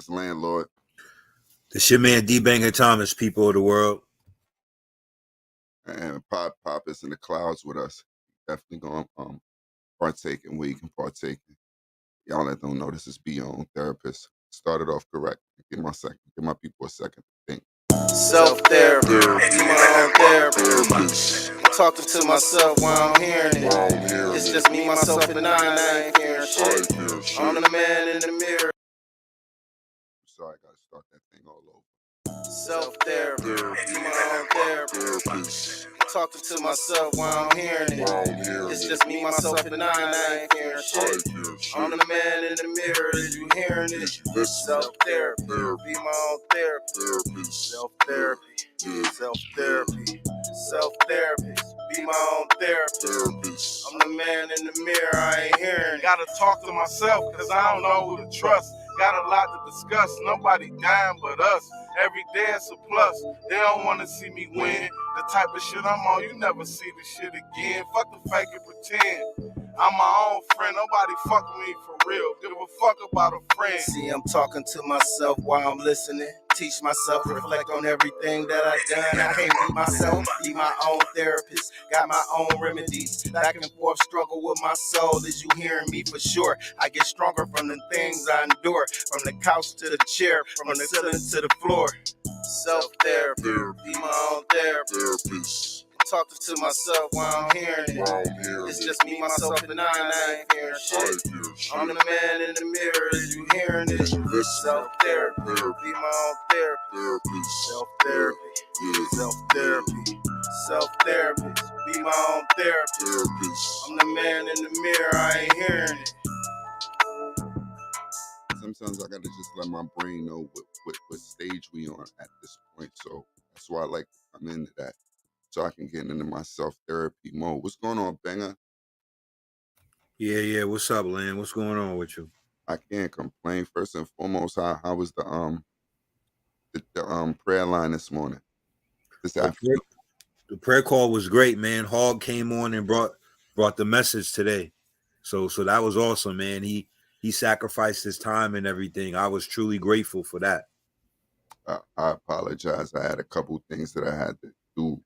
Thomas, landlord. This your man D Banger Thomas, people of the world. And Pop is in the clouds with us. Definitely going to partake in where you can partake in. Y'all that don't know, this is Be Your Own Therapist. Started off correct. Give my people a second to think. Self-therapy, my own therapist. I'm talking to myself while I'm hearing it. It's just me, myself, and I ain't hearing shit. I'm the man in the mirror. Sorry, I gotta start that thing all over. Self-therapy, my own therapist. I'm talking to myself while I'm hearing it. It's just me, myself, and I ain't hearing shit. I'm the man in the mirror, is you hearing it? Self-therapy, be my own therapist. Self-therapy, self-therapy, self-therapist, be my own therapist. I'm the man in the mirror, I ain't hearing it. Gotta talk to myself, cause I don't know who to trust. Got a lot to discuss, nobody dying but us. Every day it's a plus, they don't wanna see me win. The type of shit I'm on, you never see the shit again. Fuck the fake and pretend. I'm my own friend, nobody fuck with me for real. Give a fuck about a friend. See, I'm talking to myself while I'm listening. Teach myself, reflect on everything that I've done. I can't be myself, be my own therapist. Got my own remedies. Back and forth struggle with my soul. Is you hearing me for sure? I get stronger from the things I endure. From the couch to the chair, from the ceiling to the floor. Self-therapy, be my own therapist. Talking to myself while I'm hearing it. It's just me, myself, and I ain't hearing shit. I'm the man in the mirror, is you hearing it? Self-therapy, be my own therapist. Self-therapy, self-therapy, self-therapy, be my own therapist. I'm the man in the mirror, I ain't hearing it. Sometimes I gotta just let my brain know what stage we on at this point. So that's why I like to come into that, so I can get into my self-therapy mode. What's going on, Banger? Yeah. What's up, Lan? What's going on with you? I can't complain. First and foremost, how was the prayer line this morning? This afternoon? The prayer call was great, man. Hog came on and brought the message today. So that was awesome, man. He sacrificed his time and everything. I was truly grateful for that. I apologize. I had a couple things that I had to do.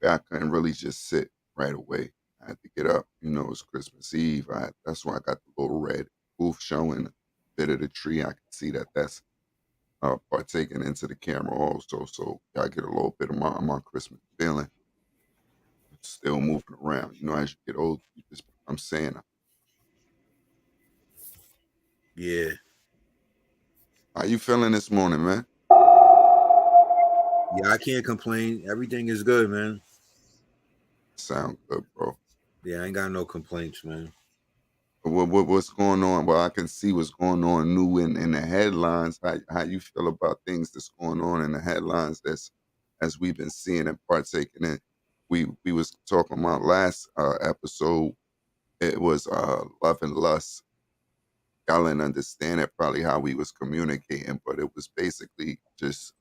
I couldn't really just sit right away. I had to get up. You know, it's Christmas Eve. That's why I got the little red booth showing a bit of the tree. I can see that's partaking into the camera also. So I get a little bit of my Christmas feeling. Still moving around. You know, as you get old, I'm saying. Yeah. How you feeling this morning, man? Yeah, I can't complain. Everything is good, man. Sound good, bro. Yeah, I ain't got no complaints, man. What's going on? Well, I can see what's going on new in the headlines. How you feel about things that's going on in the headlines as we've been seeing and partaking in. We was talking about last episode. It was love and lust. Y'all didn't understand it probably how we was communicating, but it was basically just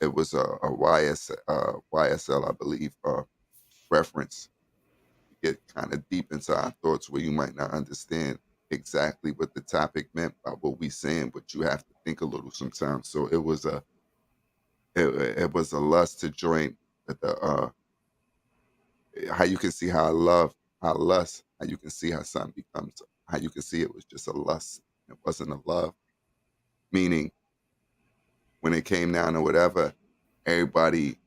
it was a YSL, I believe, reference. Get kind of deep into our thoughts where you might not understand exactly what the topic meant by what we saying, but you have to think a little sometimes. So it was it was a lust to join the how you can see how lust, how you can see how something becomes, how you can see it was just a lust. It wasn't a love. Meaning when it came down to whatever, everybody,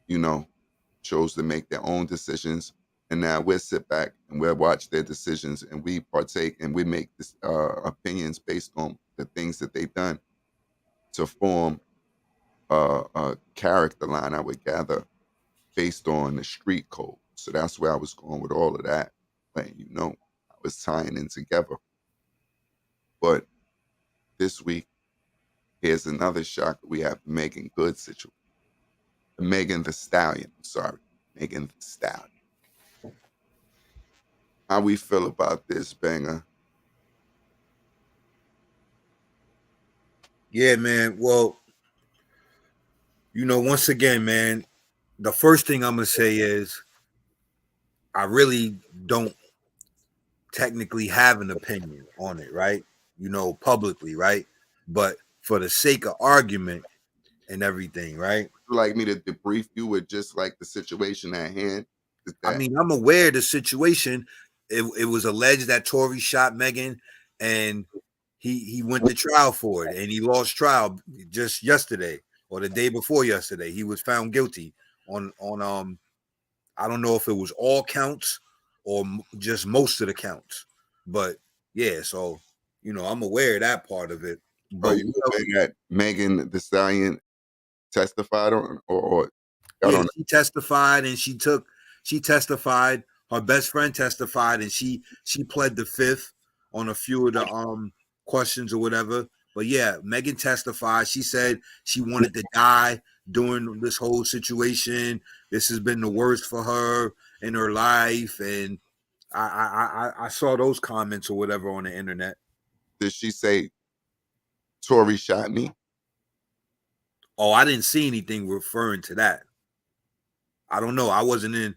you know, chose to make their own decisions. And now we'll sit back and we'll watch their decisions and we partake and we make this, opinions based on the things that they've done to form a character line, I would gather, based on the street code. So that's where I was going with all of that. Letting you know, I was tying in together. But this week, here's another shock. We have Megan Good situation. Megan the Stallion. Sorry, Megan the Stallion. How we feel about this, Banger? Yeah, man. Well, you know, once again, man, the first thing I'm gonna say is I really don't technically have an opinion on it, right? You know, publicly, right? but for the sake of argument and everything, right? Would you like me to debrief you with just like the situation at hand? Is I that mean, I'm aware of the situation. It was alleged that Tory shot Megan, and he went to trial for it, and he lost trial just yesterday or the day before yesterday. He was found guilty on I don't know if it was all counts or just most of the counts, but yeah. So I'm aware of that part of it. are But you aware that Megan the Stallion testified on or got yeah, on? she testified. Her best friend testified, and she pled the fifth on a few of the questions or whatever. But yeah, Megan testified. She said she wanted to die during this whole situation. This has been the worst for her in her life, and I saw those comments or whatever on the internet. Did she say Tory shot me? Oh, I didn't see anything referring to that. I don't know. I wasn't in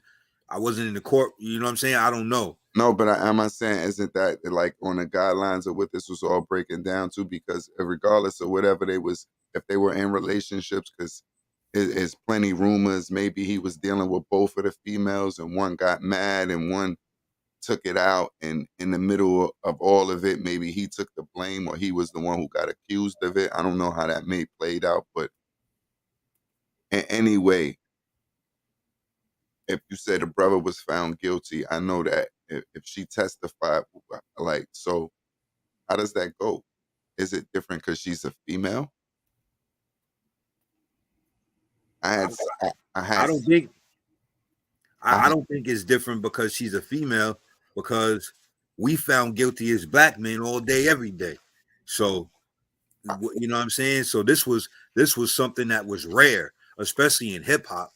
the court. You know what I'm saying? I don't know. No, but am I saying isn't that like on the guidelines of what this was all breaking down to? Because regardless of whatever they was, if they were in relationships, because it's plenty rumors. Maybe he was dealing with both of the females, and one got mad, and one took it out. And in the middle of all of it, maybe he took the blame, or he was the one who got accused of it. I don't know how that may played out, but anyway, if you say the brother was found guilty, I know that if she testified, like, so how does that go? Is it different because she's a female? I had, I I had, don't think I I had, don't think it's different because she's a female, because we found guilty as black men all day, every day. So you know what I'm saying? So this was something that was rare, especially in hip hop.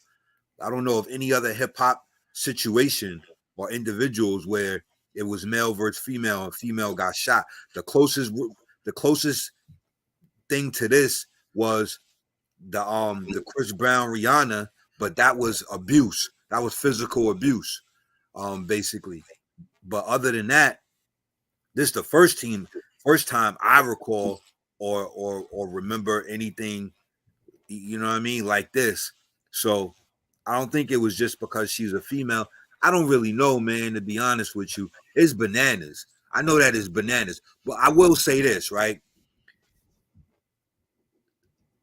I don't know of any other hip hop situation or individuals where it was male versus female and female got shot. The closest thing to this was the Chris Brown Rihanna, but that was abuse. That was physical abuse, basically. But other than that, this is the first time I recall or remember anything, you know what I mean, like this. So I don't think it was just because she's a female. I don't really know, man, to be honest with you. It's bananas. I know that is bananas. But I will say this, right?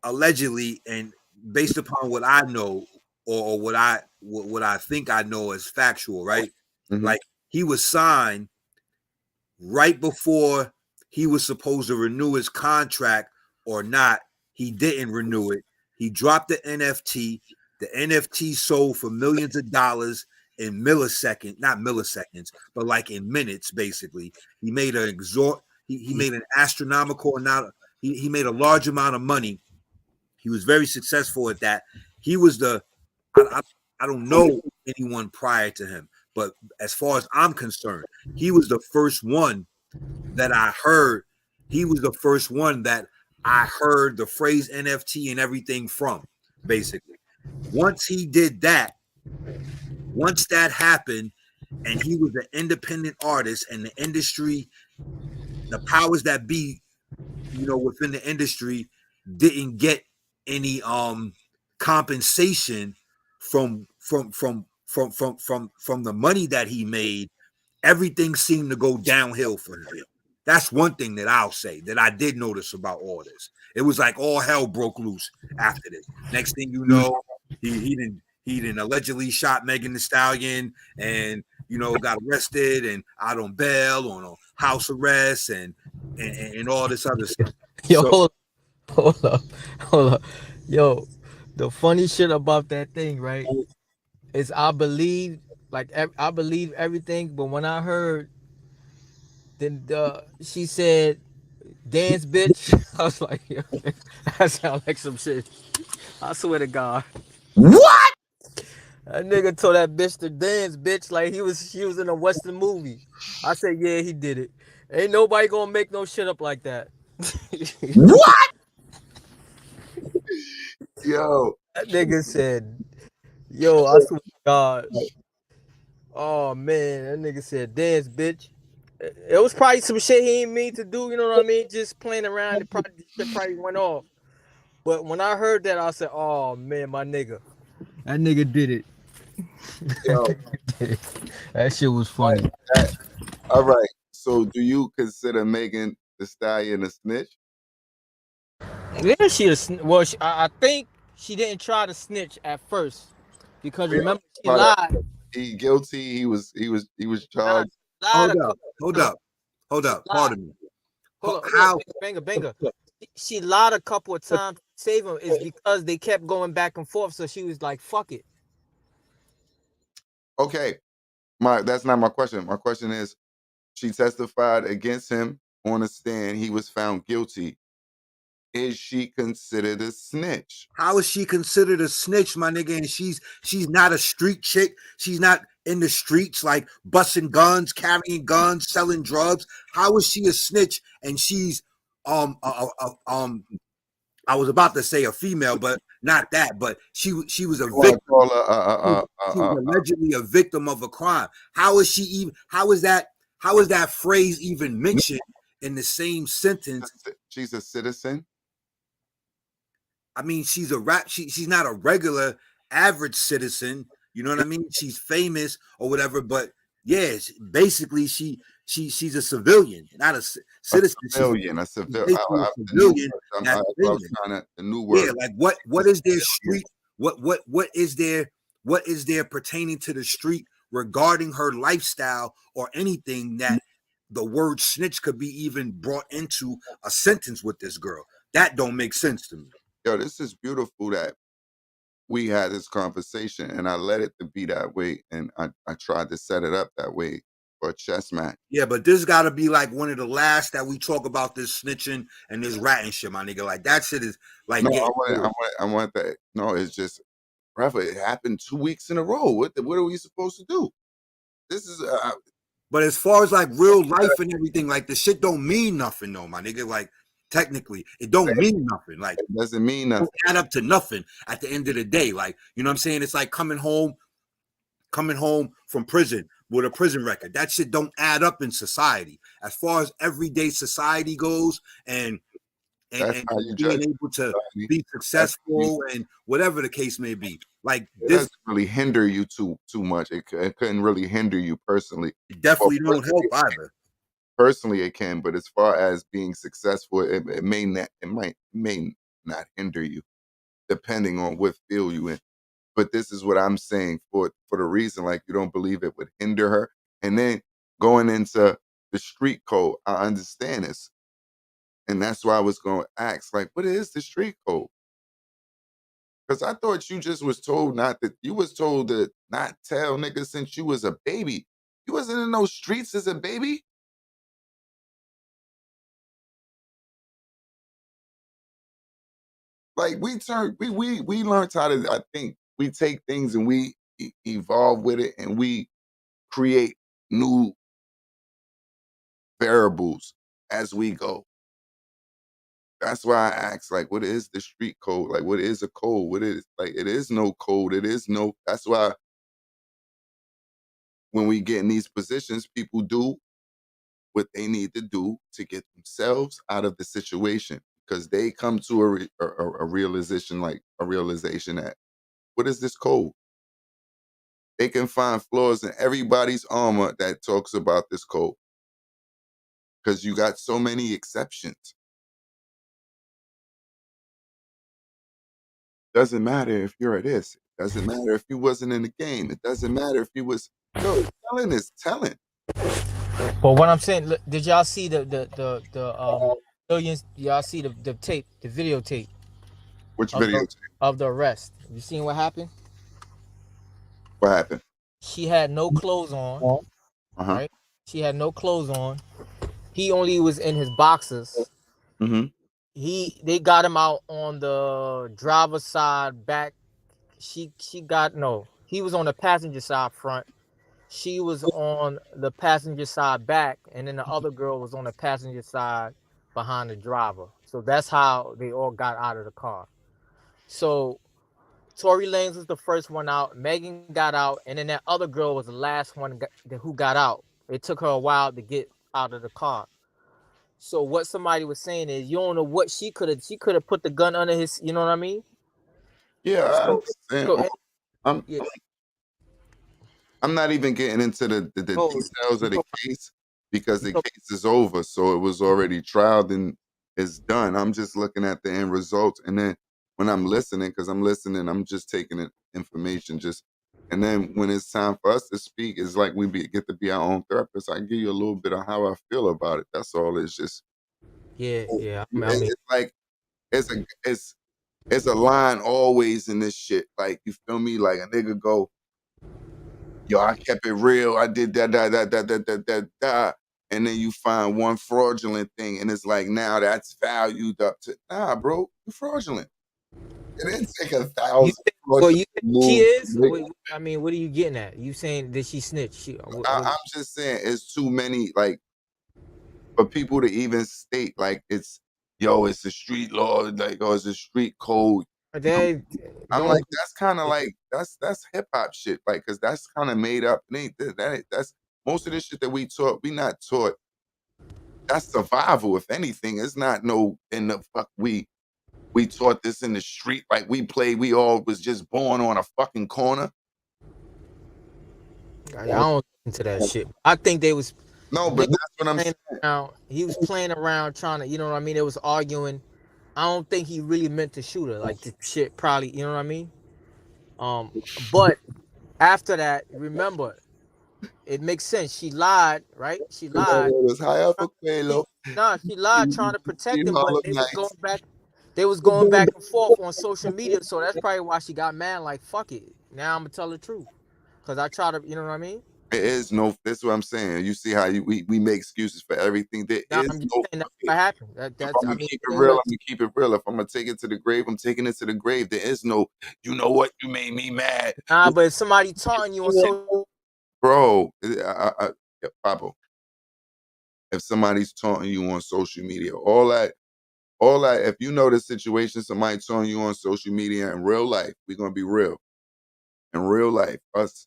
Allegedly, and based upon what I know, or what I think I know as factual, right? mhm. Like, he was signed right before he was supposed to renew his contract or not. He didn't renew it. He dropped the NFT. The NFT sold for millions of dollars in milliseconds, not milliseconds, but like in minutes, basically. He made he made an astronomical amount. He made a large amount of money. He was very successful at that. He was I, I don't know anyone prior to him, but as far as I'm concerned, he was the first one that I heard. He was the first one that I heard the phrase NFT and everything from, basically. Once he did that, once that happened, and he was an independent artist, and the industry, the powers that be, within the industry, didn't get any compensation from the money that he made. Everything seemed to go downhill for him. That's one thing that I'll say that I did notice about all this. It was like all hell broke loose after this. Next thing you know, he didn't allegedly shot Megan Thee Stallion, and got arrested and out on bail, on a house arrest, and all this other stuff. Yo, So hold up, hold up. Yo, the funny shit about that thing, right, is I believe everything, but when I heard then she said dance bitch, I was like, yo, that sounds like some shit. I swear to God. what? That nigga told that bitch to dance, bitch, like she was in a Western movie. I said, yeah, he did it. Ain't nobody gonna make no shit up like that. What? Yo, That nigga said, yo, I swear to God. Oh man, that nigga said dance, bitch. It was probably some shit he ain't mean to do. You know what I mean? Just playing around. The shit probably went off. But when I heard that, I said, "Oh man, my nigga, that nigga did it. That Yo, nigga did it. That shit was like funny." that. All right. So, do you consider Megan the Stallion a snitch? Yeah, well, I think she didn't try to snitch at first because We remember she talking about lied. he guilty. He was Nah, charged. she lied Hold a up, couple hold of times. up, hold She up. lied. Pardon me. Hold on, How? banger, banger. She lied a couple of times to save him. Is because they kept going back and forth. So she was like, "Fuck it." Okay, that's not my question. My question is, she testified against him on a stand. He was found guilty. Is she considered a snitch? How is she considered a snitch, my nigga? And she's not a street chick. She's not in the streets like busting guns, carrying guns, selling drugs. How is she a snitch? And she's um uh, uh, uh, um I was about to say a female, but not that. But she was a You want to victim. call her She was allegedly a victim of a crime. How is she even? How is that phrase even mentioned in the same sentence? she's a citizen? I mean, she's a rap. She's not a regular average citizen. You know what I mean? She's famous or whatever, but yeah, basically she's a civilian, not a A citizen. civilian, a She's civil. basically a The new civilian word. that's I was famous. trying to the new Yeah, word. like A what is their civilian. street? What is there pertaining to the street regarding her lifestyle or anything that the word snitch could be even brought into a sentence with this girl? That don't make sense to me. Yo, this is beautiful that we had this conversation, and I let it to be that way, and I tried to set it up that way for a chess match. Yeah, but this got to be like one of the last that we talk about this snitching and this ratting shit, my nigga. Like that shit is like No, getting old. I want that. No, it's just, brother, it happened 2 weeks in a row. What are we supposed to do? This is But as far as like real life and everything, like the shit don't mean nothing, though, my nigga. Like technically, it don't mean nothing. Like it doesn't mean it don't nothing. add up to nothing at the end of the day. Like you know what I'm saying? It's like coming home from prison with a prison record. That shit don't add up in society. As far as everyday society goes, and That's and how you being judge able to somebody. be That's successful and whatever the case may be. Like it this, doesn't really hinder you too much. It couldn't really hinder you personally. it Well, definitely don't help either. personally it can, but as far as being successful, it may not hinder you, depending on what field you in. But this is what I'm saying for the reason, like, you don't believe it would hinder her. And then going into the street code, I understand this. And that's why I was going to ask, like, what is the street code? Because I thought you just was told not that you was told to not tell niggas since you was a baby. You wasn't in those streets as a baby. Like, we learned how to, I think we take things and we evolve with it, and we create new variables as we go. That's why I ask, like, what is the street code? Like, what is a code? What is, like, it is no code. It is no, that's why when we get in these positions, people do what they need to do to get themselves out of the situation, because they come to a realization, like a realization that, what is this code? They can find flaws in everybody's armor that talks about this code, because you got so many exceptions. Doesn't matter if you're this. It doesn't matter if you wasn't in the game. It doesn't matter if you was, yo, telling is telling. But what I'm saying, look, did y'all see the millions? Y'all see the tape, the videotape Which of video? the of the arrest? You seen what happened? What happened? She had no clothes on, Uh-huh. right? She had no clothes on. He only was in his boxers. Mm-hmm. They got him out on the driver's side back. She got no. He was on the passenger side front. She was on the passenger side back, and then the other girl was on the passenger side behind the driver. So that's how they all got out of the car. So Tory Lanez was the first one out. Megan got out, and then that other girl was the last one who got out. It took her a while to get out of the car. So what somebody was saying is, you don't know what she could have. She could have put the gun under his. You know what I mean? Yeah, I So, understand. so I'm yeah. I'm not even getting into the So, details of the so, case because the so case is over. So it was already trialed and it's done. I'm just looking at the end results. And then when I'm listening, because I'm listening, I'm just taking in information. Just and then when it's time for us to speak, it's like get to be our own therapist. I give you a little bit of how I feel about it. That's all. It's just yeah, yeah. I mean, it's like it's a it's a line always in this shit. Like you feel me? Like a nigga go, yo, I kept it real. I did that. And then you find one fraudulent thing, and it's like now that's valued up to bro, you fraudulent. It didn't take you 1,000 think, well, fraudulent you think she moves to is? make. I mean, what are you getting at? You saying that she snitched? What? I'm just saying it's too many, like for people to even state like it's a street law, like or it's a street code. They I'm don't. like, that's kind of like that's hip hop shit, like, cause that's kind of made up. It ain't that's most of this shit that we taught. We not taught. That's survival. If anything, it's not no in the fuck we taught this in the street. Like we played. We all was just born on a fucking corner. I don't into that shit. I think they was No, but nigga that's what I'm playing saying. around. He was playing around trying to. You know what I mean? They was arguing. I don't think he really meant to shoot her. Like the shit probably. You know what I mean? Um, but after that, remember, it makes sense. She lied, right? She It lied. was high up a Quelo. Nah, she lied trying to protect him, but Harlem they was going Nights. back. They was going back and forth on social media, so that's probably why she got mad. Like, fuck it. Now I'm gonna tell the truth, cause I try to, you know what I mean? There is no. That's what I'm saying. You see how we make excuses for everything. There Now is I'm just no saying that's fuck it. what happened. If That's I'm I gonna mean, keep it it is real, what I'm gonna keep it real. If I'm gonna take it to the grave, I'm taking it to the grave. There is no, you know what, you made me mad. nah, but if somebody taunting you on social, Bro, yeah, Pablo, if somebody's taunting you on social media, all that, if you know the situation, somebody taunting you on social media in real life, we're gonna be real. In real life, us,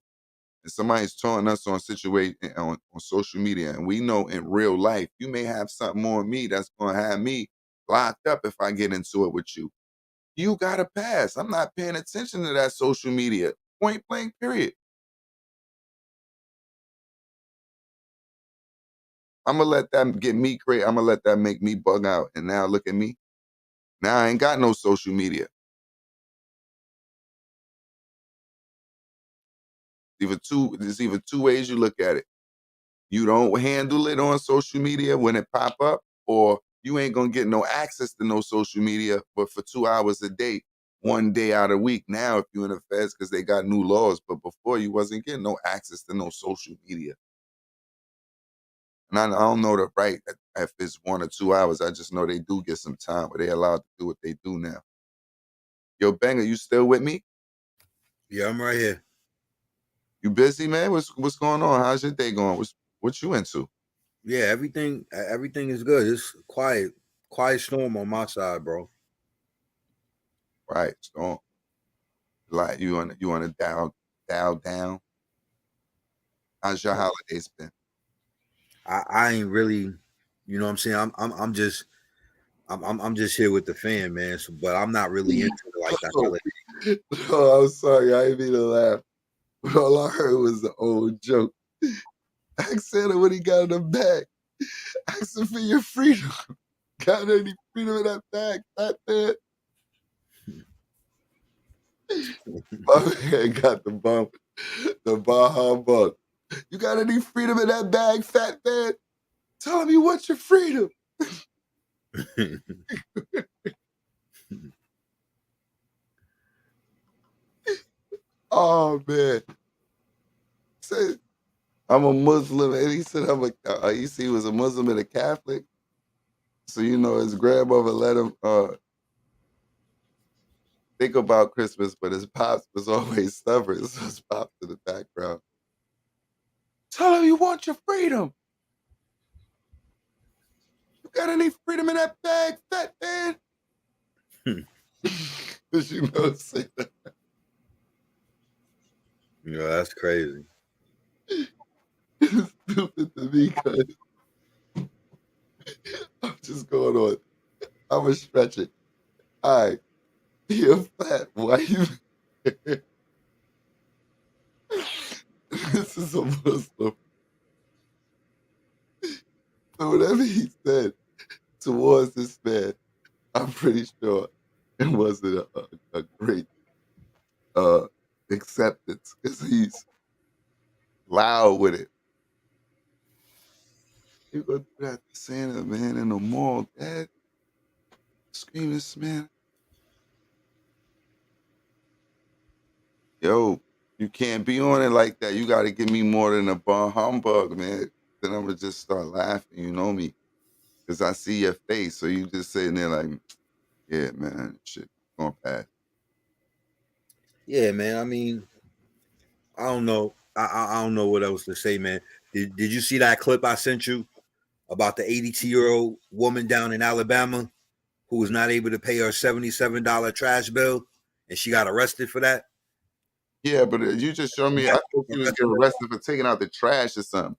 if somebody's taunting us on situation on social media, and we know in real life, you may have something on me that's gonna have me locked up if I get into it with you. You gotta pass. I'm not paying attention to that social media. Point blank, period. I'm gonna let that get me crazy. I'm gonna let that make me bug out. And now look at me. Now I ain't got no social media. There's either two ways you look at it. You don't handle it on social media when it pop up, or you ain't gonna get no access to no social media, but for 2 hours a day, one day out of the week. Now, if you in the feds, because they got new laws, but before you wasn't getting no access to no social media. And I don't know the right if it's 1 or 2 hours. I just know they do get some time where they allowed to do what they do now. Yo, Banger, you still with me? Yeah, I'm right here. You busy, man? What's going on? How's your day going? What you into? Yeah, everything is good. It's quiet storm on my side, bro. Right. So like you want to dial down. How's your holidays been? I ain't really, you know what I'm saying. I'm just here with the fan, man. So, but I'm not really into like the Oh, holiday. oh, I'm sorry. I didn't mean to laugh. But all I heard was the old joke. Ask Santa what he got in the bag. Ask him for your freedom. Got any freedom in that bag, fat man? My man got the bump, the Baja bump. You got any freedom in that bag, fat man? Tell him you want your freedom. Oh man. Say, I'm a Muslim, and he said he said he was a Muslim and a Catholic. So his grandmother let him think about Christmas, but his pops was always stubborn, so his pops in the background. Tell him you want your freedom. You got any freedom in that bag, fat man? Cause say that. Yeah, that's crazy. It's stupid to me, cuz. I'm just going on. I'm gonna stretch it. All right, you're fat. Why you? This is a Muslim. So whatever he said towards this man, I'm pretty sure it wasn't a great uh acceptance because he's loud with it. You gonna do that to Santa, man, in the mall, Dad? Scream this man. Yo, you can't be on it like that. You gotta give me more than a bar humbug, man. Then I'm gonna just start laughing, you know me. Cause I see your face. So you just sitting there like, yeah, man, shit going past. Yeah, man. I mean, I don't know. I don't know what else to say, man. Did you see that clip I sent you about the 82-year-old woman down in Alabama who was not able to pay her $77 trash bill and she got arrested for that? Yeah, but you just showed me. I thought you was getting arrested for taking out the trash or something.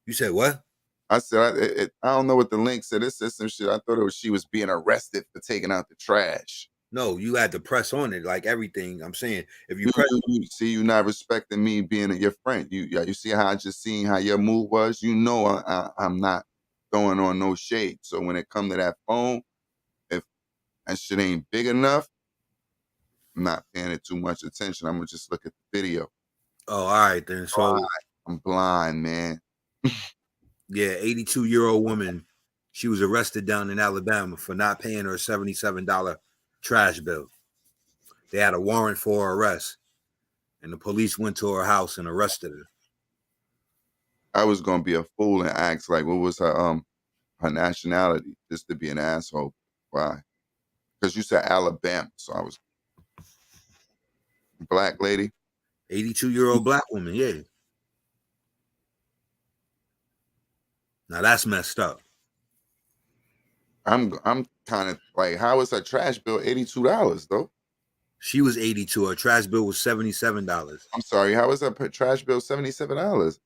You said what? I said I don't know what the link said. It said some shit. I thought it was she was being arrested for taking out the trash. No, you had to press on it like everything. I'm saying if you You, press, you see, you not respecting me being your friend. You see how I just seen how your move was. You know I'm not throwing on no shade. So when it come to that phone, if that shit ain't big enough, I'm not paying it too much attention. I'm gonna just look at the video. oh, all right then. So I'm blind, man. yeah, 82-year-old woman, she was arrested down in Alabama for not paying her $77 trash bill. They had a warrant for her arrest, and the police went to her house and arrested her. I was gonna be a fool and ask like, what was her nationality, just to be an asshole. Why? Because you said Alabama, so I was black lady. 82-year-old black woman, yeah. Now that's messed up. I'm kind of like, how is her trash bill $82 though? She was 82. Her trash bill was $77. I'm sorry, how is her trash bill $77?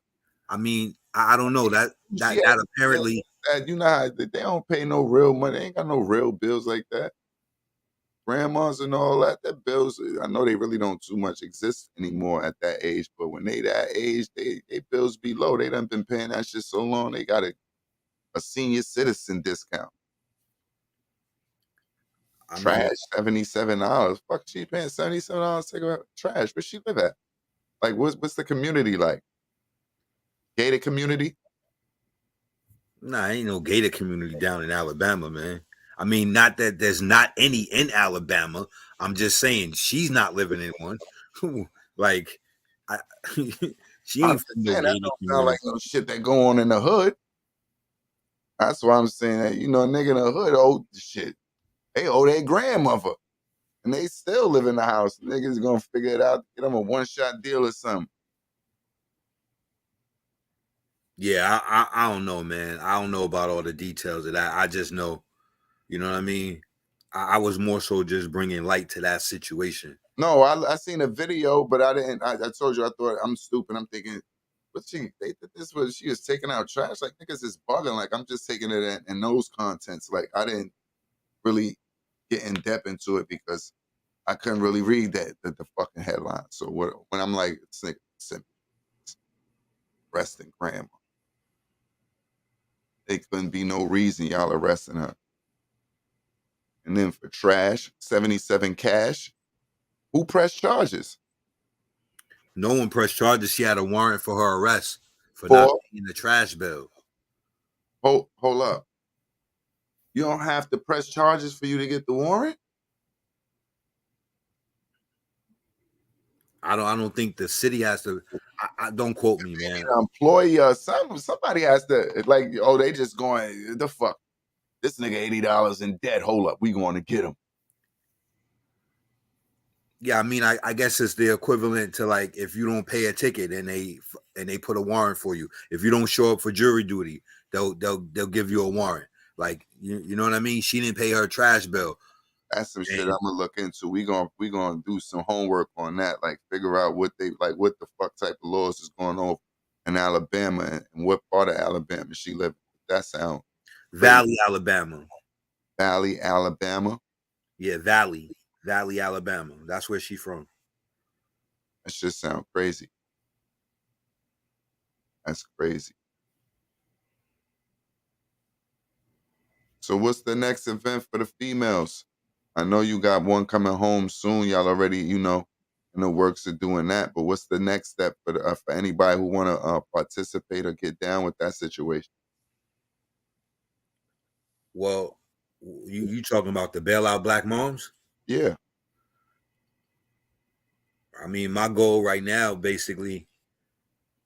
I mean, I don't know that She that had that apparently. that, you know how they don't pay no real money. They ain't got no real bills like that. Grandmas and all that, their bills, I know they really don't too much exist anymore at that age, but when they that age, they bills be low. They done been paying that shit so long, they got a senior citizen discount. I mean, Trash, $77. Fuck, she paying $77 to take out trash. Where she live at? Like, what's the community like? Gated community? nah, ain't no gated community down in Alabama, man. I mean, not that there's not any in Alabama. I'm just saying she's not living in one. Like, I, she I'm ain't just from no saying that gated don't sound community. like no shit that go on in the hood. That's why I'm saying that, you know, a nigga in the hood owe shit. They owe their grandmother. And they still live in the house. Niggas gonna figure it out, get them a one-shot deal or something. Yeah, I don't know, man. I don't know about all the details of that. I just know, you know what I mean. I was more so just bringing light to that situation. No, I seen a video, but I didn't. I told you I thought I'm stupid. I'm thinking, but they did this was she was taking out trash. Like niggas is bugging. Like I'm just taking it in those contents. Like I didn't really get in depth into it because I couldn't really read the fucking headline. So when I'm like, it's like arresting grandma, there couldn't be no reason y'all arresting her. And then for trash, 77 cash. Who pressed charges? No one pressed charges. She had a warrant for her arrest for not For paying the trash bill. hold up. You don't have to press charges for you to get the warrant? I don't think the city has to. I don't quote me, man. An employee or somebody has to like, oh, they just going, the fuck. This nigga $80 in debt. Hold up, we going to get him. Yeah, I mean, I guess it's the equivalent to like if you don't pay a ticket and they put a warrant for you. If you don't show up for jury duty, they'll give you a warrant. Like you know what I mean? She didn't pay her trash bill. That's some shit And I'm gonna look into. We gonna do some homework on that. Like figure out what what the fuck type of laws is going on in Alabama and what part of Alabama she live. That sound. Valley, Alabama. Valley, Alabama. Yeah, Valley, Alabama. That's where she from. That just sound crazy. That's crazy. So what's the next event for the females? I know you got one coming home soon. Y'all already, in the works of doing that. But what's the next step for anybody who want to participate or get down with that situation? Well, you talking about the bailout black moms? Yeah. I mean, my goal right now basically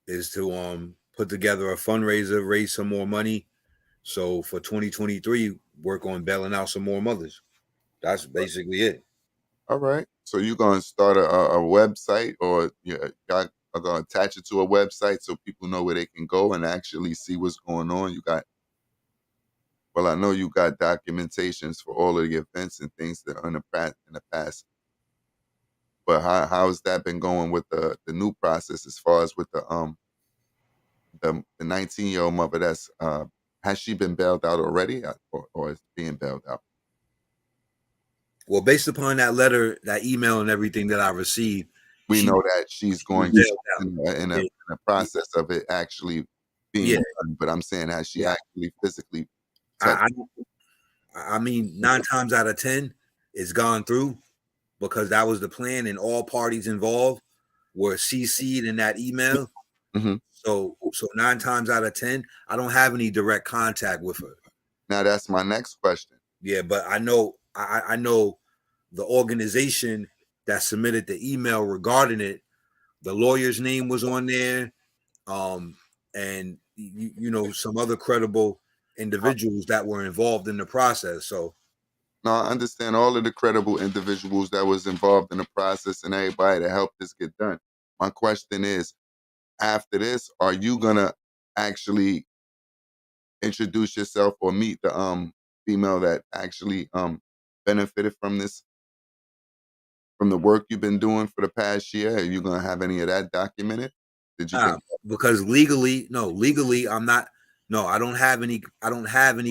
is to put together a fundraiser, raise some more money. So for 2023, work on bailing out some more mothers. That's basically it. All right. So you're gonna start a website, or y'all are gonna attach it to a website so people know where they can go and actually see what's going on. Well, I know you got documentations for all of the events and things that are in the past. But how's that been going with the new process as far as with the 19-year-old mother that's has she been bailed out already, or is being bailed out? Well, based upon that letter, that email, and everything that I received, We she know that she's was going bailed out. in a process of it actually being Yeah, done, but I'm saying has she yeah. actually physically touched? I, I mean, 9 times out of 10, it's gone through because that was the plan, and all parties involved were CC'd in that email. Mhm. So 9 times out of 10, I don't have any direct contact with her. Now that's my next question. Yeah, but I know the organization that submitted the email regarding it. The lawyer's name was on there, and some other credible individuals that were involved in the process. So Now I understand all of the credible individuals that was involved in the process and everybody that helped this get done. My question is, after this, are you gonna actually introduce yourself or meet the female that actually benefited from this, from the work you've been doing for the past year? Are you gonna have any of that documented? Did you get because legally, I'm not. No, I don't have any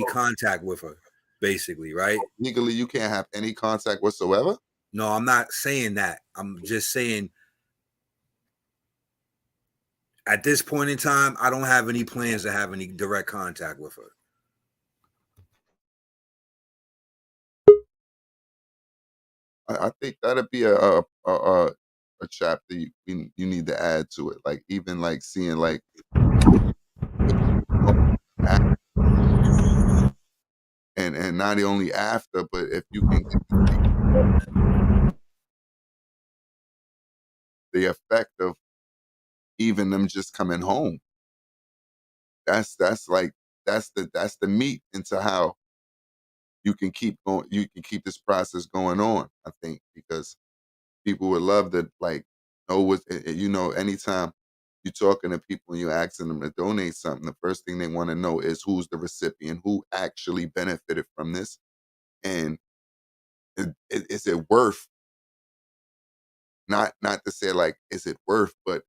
contact with her. Basically, right? legally you can't have any contact whatsoever? No, I'm not saying that. I'm just saying at this point in time, I don't have any plans to have any direct contact with her. I think that'd be a chapter you need to add to it. Like even like seeing like and not only after, but if you can get to see the effect of even them just coming home. That's like that's the meat into how you can keep this process going on, I think, because people would love to like know what anytime you're talking to people and you're asking them to donate something, the first thing they want to know is who's the recipient, who actually benefited from this, and is it worth, not to say like is it worth, but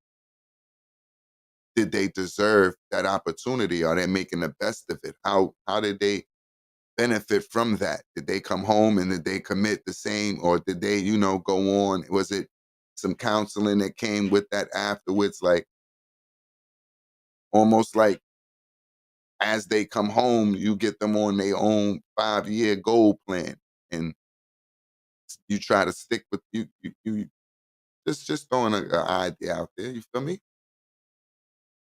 did they deserve that opportunity? Are they making the best of it? How did they benefit from that? Did they come home and did they commit the same, or did they, go on? Was it some counseling that came with that afterwards? Like almost like as they come home, you get them on their own 5-year goal plan, and you try to stick with you just throwing a idea out there. You feel me?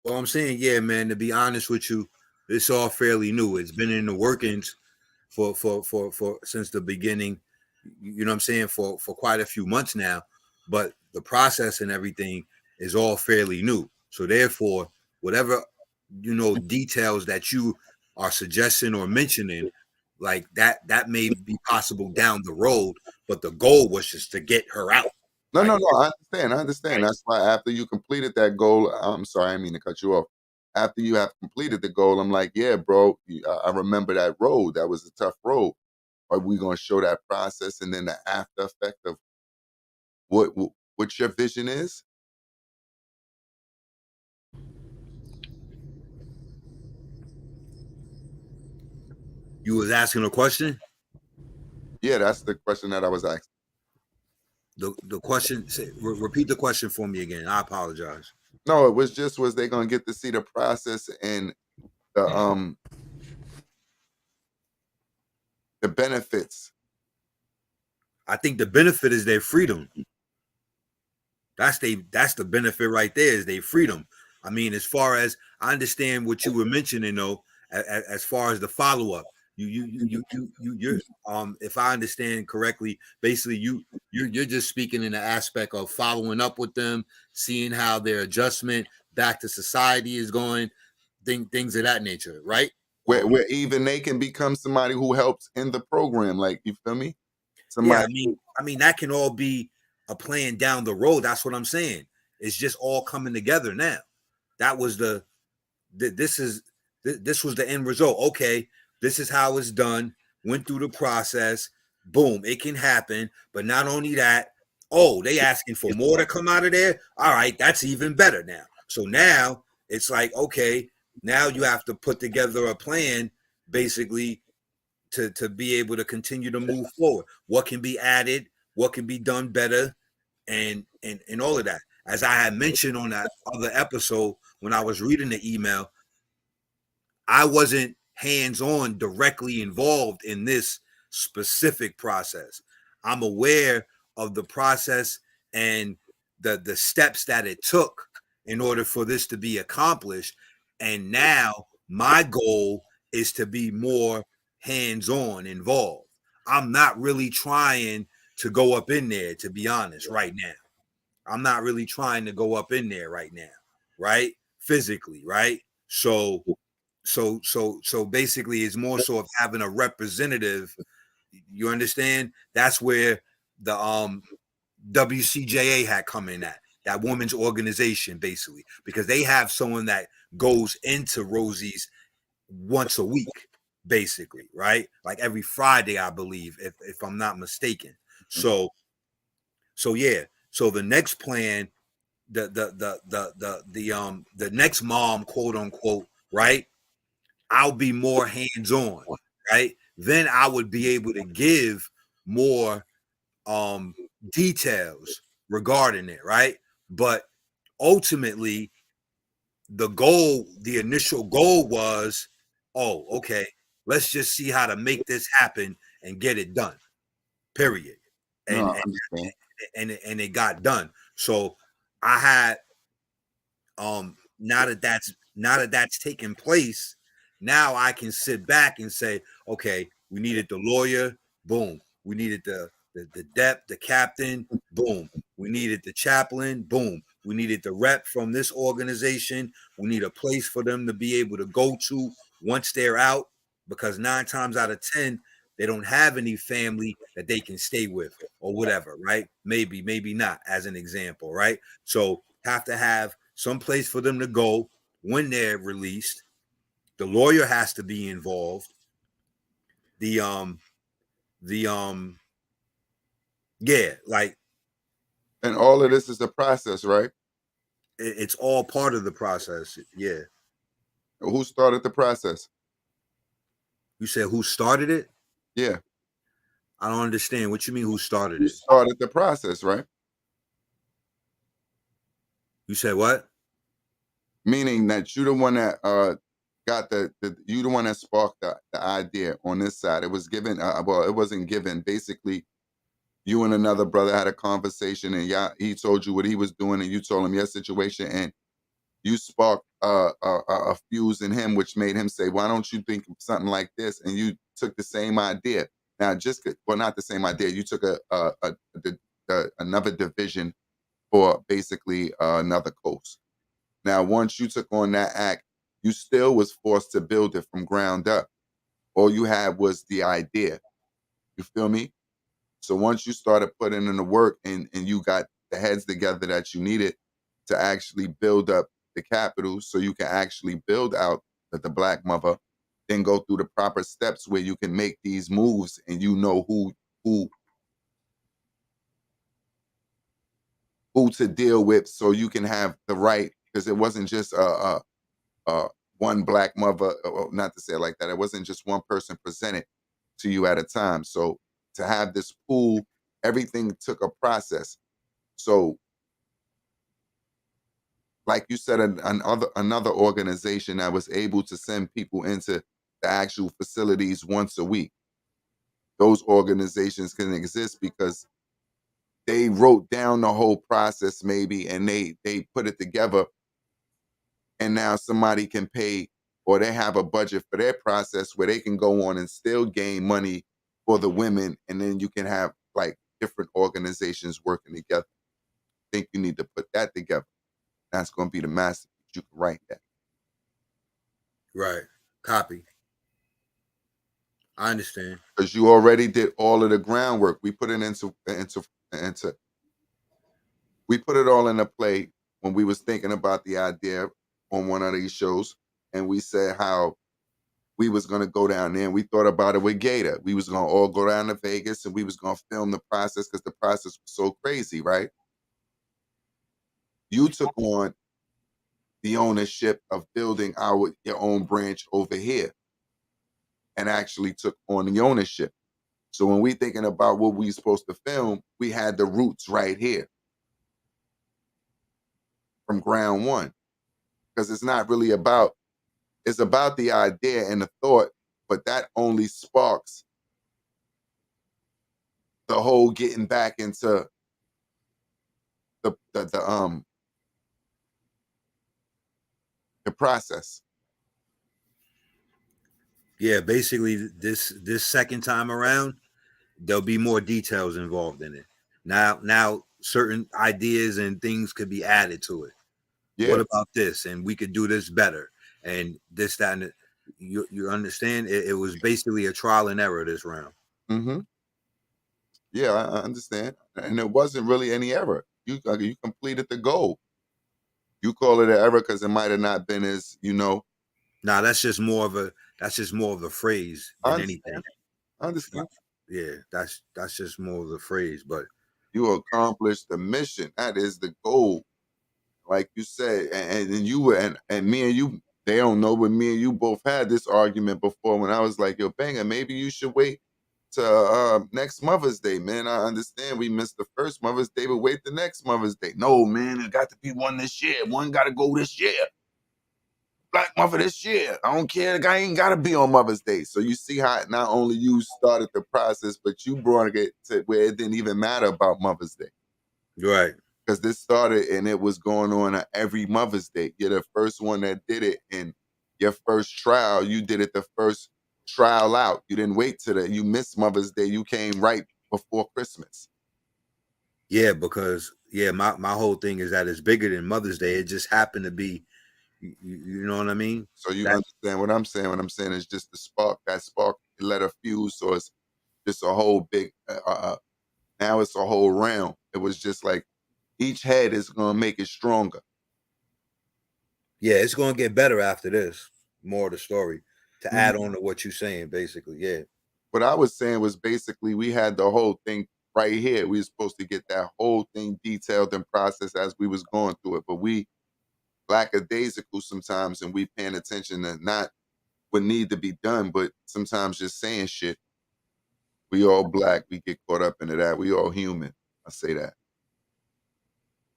Well, I'm saying, yeah, man. To be honest with you, it's all fairly new. It's been in the workings for since the beginning. You know what I'm saying, for quite a few months now. But the process and everything is all fairly new. So therefore, whatever details that you are suggesting or mentioning, like that may be possible down the road. But the goal was just to get her out. No, Like, no, no. I understand. I understand. right. That's why after you completed that goal, I'm sorry, I didn't mean to cut you off. After you have completed the goal, I'm like, yeah, bro, I remember that road. That was a tough road. Are we going to show that process and then the after effect of what your vision is? You was asking a question. Yeah, that's the question that I was asking. The question. Repeat the question for me again. I apologize. No, it was just, was they gonna get to see the process and the the benefits? I think the benefit is their freedom. That's the benefit right there is their freedom. I mean, as far as I understand what you were mentioning though, as far as the follow up, you're if I understand correctly, basically you're just speaking in the aspect of following up with them, seeing how their adjustment back to society is going, things of that nature, right? Where even they can become somebody who helps in the program, like, you feel me? Yeah, Somebody. I mean that can all be a plan down the road. That's what I'm saying. It's just all coming together now. That was this is this was the end result. Okay, this is how it's done. Went through the process. Boom, it can happen. But not only that, oh, they asking for more to come out of there. All right, that's even better now. So now it's like, okay, now you have to put together a plan, basically, to be able to continue to move forward. What can be added? What can be done better? And all of that. As I had mentioned on that other episode when I was reading the email, I wasn't hands on directly involved in this specific process. I'm aware of the process and the steps that it took in order for this to be accomplished. And now my goal is to be more hands on involved. I'm not really trying to go up in there, to be honest, right now. I'm not really trying to go up in there right now, right? Physically, right? So basically it's more so of having a representative. You understand? That's where the WCJA had come in at, that women's organization, basically, because they have someone that goes into Rosie's once a week, basically, right? Like every Friday, I believe, if I'm not mistaken. So yeah. So the next plan, the next mom, quote unquote, right? I'll be more hands on, right? Then I would be able to give more um details regarding it, right? But ultimately, the initial goal was, oh, okay, let's just see how to make this happen and get it done. Period. No, And I understand. and it got done. So I had now that that's taken place, now I can sit back and say, okay, we needed the lawyer, boom. We needed the depth, the captain, boom. We needed the chaplain, boom. We needed the rep from this organization. We need a place for them to be able to go to once they're out, because 9 times out of 10, they don't have any family that they can stay with or whatever, right? Maybe not, as an example, right? So have to have some place for them to go when they're released. The lawyer has to be involved. The the yeah, like And all of this is a process, right? it's all part of the process. Yeah. Who started the process? You said who started it? Yeah, I don't understand. What you mean who started you it? started the process, right? You said what? Meaning that you the one that got the you the one that sparked the idea on this side. It was given, well, it wasn't given. Basically, you and another brother had a conversation, and yeah, he told you what he was doing, and you told him your situation, and you sparked a fuse in him, which made him say, "Why don't you think of something like this?" And you took the same idea. Now, well, not the same idea. You took another division for basically another coast. Now, once you took on that act, you still was forced to build it from ground up. All you had was the idea. You feel me? So once you started putting in the work and you got the heads together that you needed to actually build up the capital so you can actually build out the Black Mother, then go through the proper steps where you can make these moves and you know who who to deal with so you can have the right, because it wasn't just a one black mother, not to say it like that. It wasn't just one person presented to you at a time. So to have this pool, everything took a process. So, like you said, another organization that was able to send people into the actual facilities once a week. Those organizations can exist because they wrote down the whole process maybe, and they put it together, and now somebody can pay, or they have a budget for their process where they can go on and still gain money for the women, and then you can have like different organizations working together. I think you need to put that together. That's going to be the masterpiece. You can write that. Right. Copy. I understand. Because you already did all of the groundwork. We put it into we put it all into play when we was thinking about the idea on one of these shows, and we said how we was gonna go down there, and we thought about it with Gator. We was gonna all go down to Vegas, and we was gonna film the process because the process was so crazy, right? You took on the ownership of building your own branch over here, and actually took on the ownership. So when we thinking about what we supposed to film, we had the roots right here from ground one. Because it's not really about, it's about the idea and the thought, but that only sparks the whole getting back into the process. Yeah, basically this second time around, there'll be more details involved in it. Now certain ideas and things could be added to it. What Yeah. about this? And we could do this better. And this, that, and you understand? It was basically a trial and error this round. Mm-hmm. Yeah, I understand. And there wasn't really any error. You completed the goal. You call it an error because it might have not been as, Now that's just more of a phrase I than understand. anything. I understand. Yeah, that's just more of the phrase. But You accomplished the mission. That is the goal. Like you said, and you were, and me and you, they don't know, but me and you both had this argument before when I was like, yo, Banger, maybe you should wait to next Mother's Day, man. I understand we missed the first Mother's Day, but wait the next Mother's Day. No, man, it got to be one this year. One got to go this year. Black Mother this year. I don't care. The guy ain't got to be on Mother's Day. So you see how not only you started the process, but you brought it to where it didn't even matter about Mother's Day. right. Because this started and it was going on every Mother's Day. You're the first one that did it. And your first trial, you did it the first trial out. You didn't wait till you missed Mother's Day. You came right before Christmas. Yeah, because my whole thing is that it's bigger than Mother's Day. It just happened to be, you know what I mean? So you That understand what I'm saying? What I'm saying is just the spark. That spark let her fuse. So it's just a whole big, now it's a whole round. It was just like each head is going to make it stronger. yeah, it's gonna get better after this. More of the story to Mhm. add on to what you're saying, basically. Yeah. What I was saying was basically we had the whole thing right here. We were supposed to get that whole thing detailed and processed as we was going through it. But we lackadaisical sometimes, and we paying attention to not what need to be done, but sometimes just saying shit. We all black. We get caught up into that. We all human. I say that.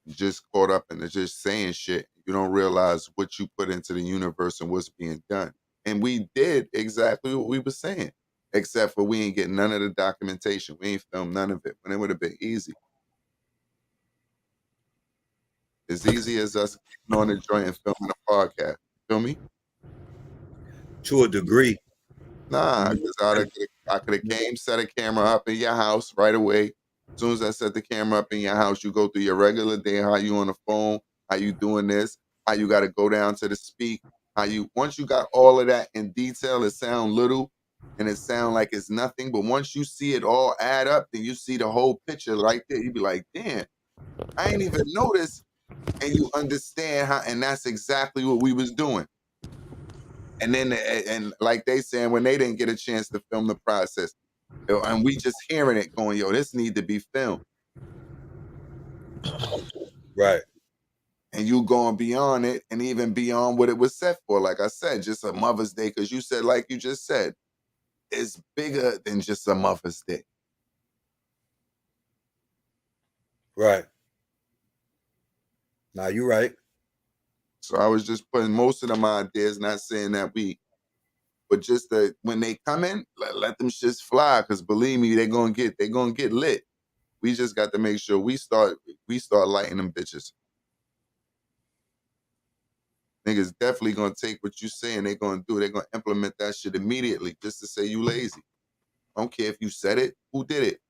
You just caught up into just saying shit. You don't realize what you put into the universe and what's being done. And we did exactly what we were saying, except for we ain't getting none of the documentation. We ain't filmed none of it. When it would have been easy. As easy as us getting on the joint and filming a podcast. Feel me? To a degree. Nah, because I could have came, set a camera up in your house right away. As soon as I set the camera up in your house, you go through your regular day, how you on the phone, how you doing this, how you got to go down to the speak, how you, once you got all of that in detail, it sound little and it sound like it's nothing. But once you see it all add up, then you see the whole picture right there. You be like, damn, I ain't even noticed. And you understand how, and that's exactly what we was doing. And then, and like they saying, when they didn't get a chance to film the process, and we just hearing it going, yo, this need to be filmed. Right. and you going beyond it and even beyond what it was set for. Like I said, just a Mother's Day, because you said, like you just said, it's bigger than just a Mother's Day. Right. Now you're right. So I was just putting most of them ideas, not saying that but just that when they come in, let them shits fly. Because believe me, they're gonna get lit. We just got to make sure we start lighting them bitches. Niggas definitely gonna take what you saying they're gonna do. They're gonna implement that shit immediately just to say you lazy. I don't care if you said it. Who did it?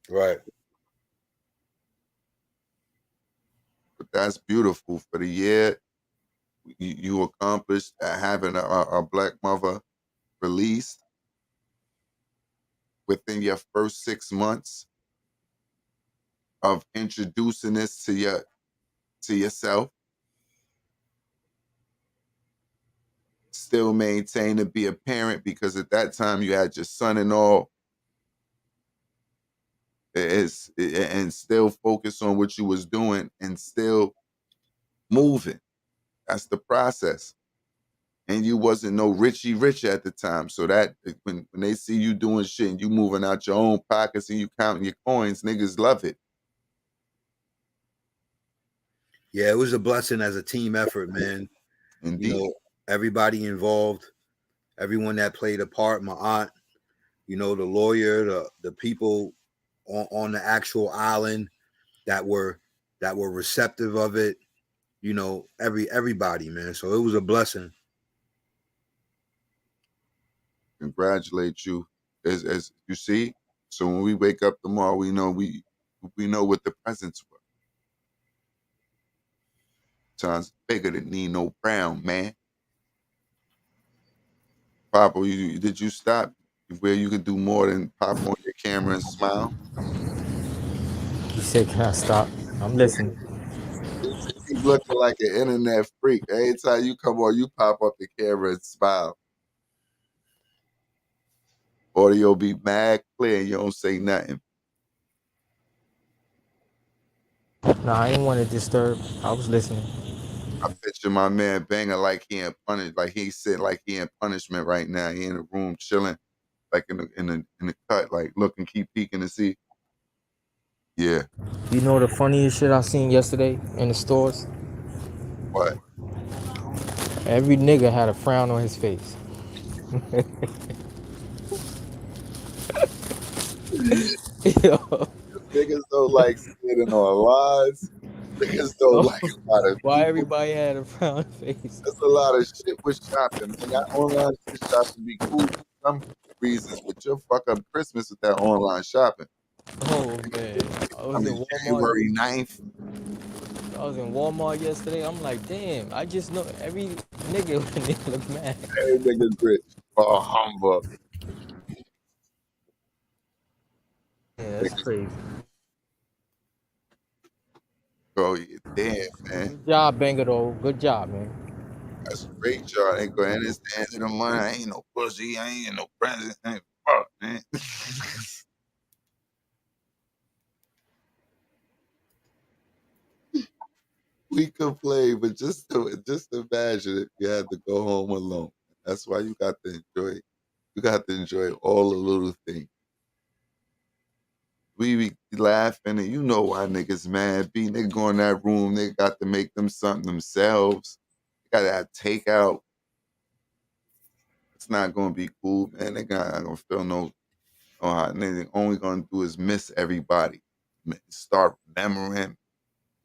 Right. But that's beautiful. For the year, you accomplished having a black mother released within your first 6 months of introducing this to yourself. Still maintain to be a parent, because at that time you had your son and all. And still focus on what you was doing and still moving. That's the process. And you wasn't no Richie Rich at the time. So that when they see you doing shit and you moving out your own pockets and you counting your coins, niggas love it. Yeah, it was a blessing as a team effort, man. Indeed. You know, everybody involved, everyone that played a part, my aunt, you know, the lawyer, the people on the actual island that were receptive of it, you know, everybody, man. So it was a blessing. Congratulate you. As you see. So when we wake up tomorrow, we know what the presents were. Times bigger than Nino Brown, man. Papa, did you stop where you can do more than pop on your camera and smile? He said, "Can I stop?" I'm listening. You keep looking like an internet freak. Every time you come on, you pop up the camera and smile. Audio be mad clear and you don't say nothing. No, I didn't want to disturb. I was listening. I picture my man Banger like he in punishment right now. He in the room chilling, like in the cut, like looking, keep peeking to see. Yeah. You know the funniest shit I seen yesterday in the stores? What? Every nigga had a frown on his face. Yo, Niggas don't like sitting on lies. Niggas don't yo, like a lot of why people. everybody had a frown on his face? There's a lot of shit with shopping, man. That online shit shopping be cool for some reasons, but you'll fuck up Christmas with that online shopping. Oh man, I I was mean, in Walmart. January 9th. I was in Walmart yesterday. I'm like, damn, I just know every nigga look mad. Every nigga's rich. Oh, humbug. Yeah, that's crazy. Bro, you damn, man. Good job, Banger though. Good job, man. That's a great job. Ain't going to stand to the money. I ain't no pussy. I ain't no present. Ain't fuck, man. We complain, but just imagine if you had to go home alone. That's why you got to enjoy. You got to enjoy all the little things. We be laughing, and you know why niggas mad. They go in that room, they got to make them something themselves. They gotta have takeout. It's not gonna be cool, man. They not gonna feel no hot. They only gonna do is miss everybody. Start